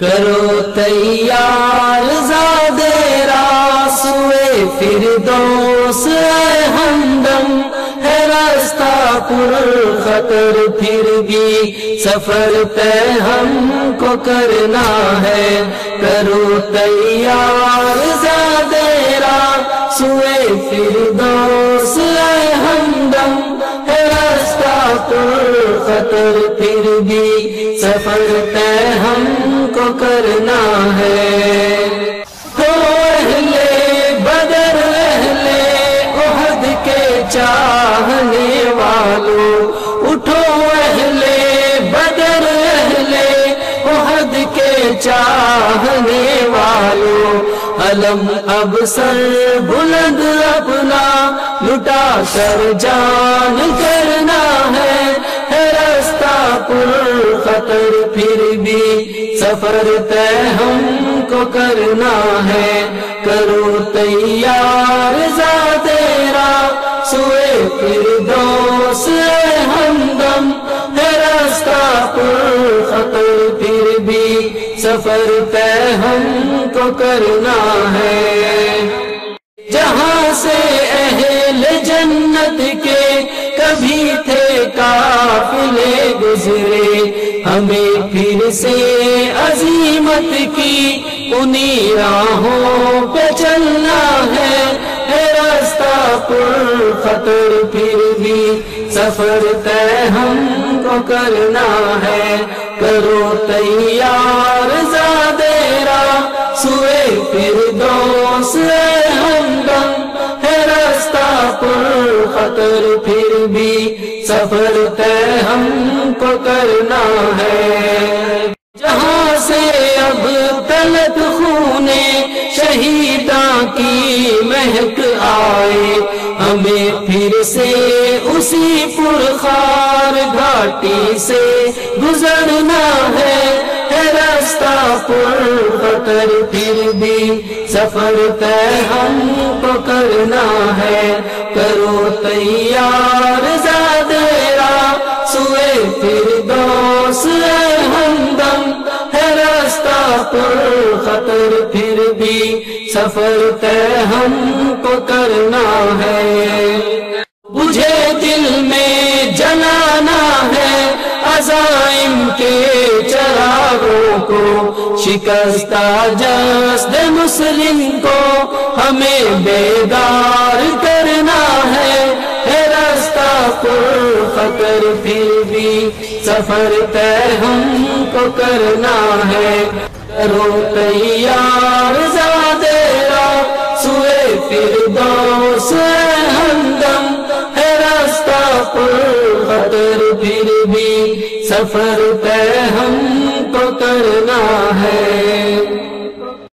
کرو تیار زادے راسوئے فردوس اے ہمدم، ہے راستہ پر خطر پھر بھی سفر طے ہم کو کرنا ہے۔ کرو تیار زادے راسوئے فردوس اے ہمدم، ہے راستہ پر خطر پھر بھی سفر طے ہم کو کرنا ہے۔ تو اہل بدر اہل احد کے چاہنے والوں، اٹھو اہل بدر اہل احد کے چاہنے والوں، علم اب سر بلند اپنا لٹا کر جان کرنا ہے۔ راستہ پر خطر پھر بھی سفر طے ہم کو کرنا ہے۔ کرو تیار زادے راسوئے فردوس اے ہمدم، ہے راستہ پر خطر پھر بھی سفر طے ہم کو کرنا ہے۔ جہاں سے اہل جنت کے کبھی تھے قافلے گزرے، ہمیں پھر سے عزیمت کی انہی راہوں پہ چلنا ہے۔ راستہ پر خطر پھر بھی سفر طے ہم کو کرنا ہے۔ کرو تیار زادے راسوئے فردوس اے ہمدم، ہے راستہ پر خطر پھر بھی سفر طے ہم کو کرنا ہے۔ جہاں سے اب تلک خون شہیداں کی مہک آئے، ہمیں پھر سے اسی پرخار گھاٹی سے گزرنا ہے۔ راستہ پر خطر پھر بھی سفر طے ہم کو کرنا ہے۔ کرو تیار زادے راسوئے فردوس اے ہمدم، ہے راستہ پر خطر پھر بھی سفر طے ہم کو کرنا ہے۔ مجھے دل میں جلانا ہے عزائم کے چراغوں کو، شکستہ جسد مسلم کو ہمیں بیدار کرنا ہے۔ راستہ پر خطر پھر بھی سفر طے ہم کو کرنا ہے۔ کرو تیار زادے راسوئے فردوس اے ہمدم، ہے راستہ پر خطر پھر بھی سفر طے ہم کو کرنا ہے۔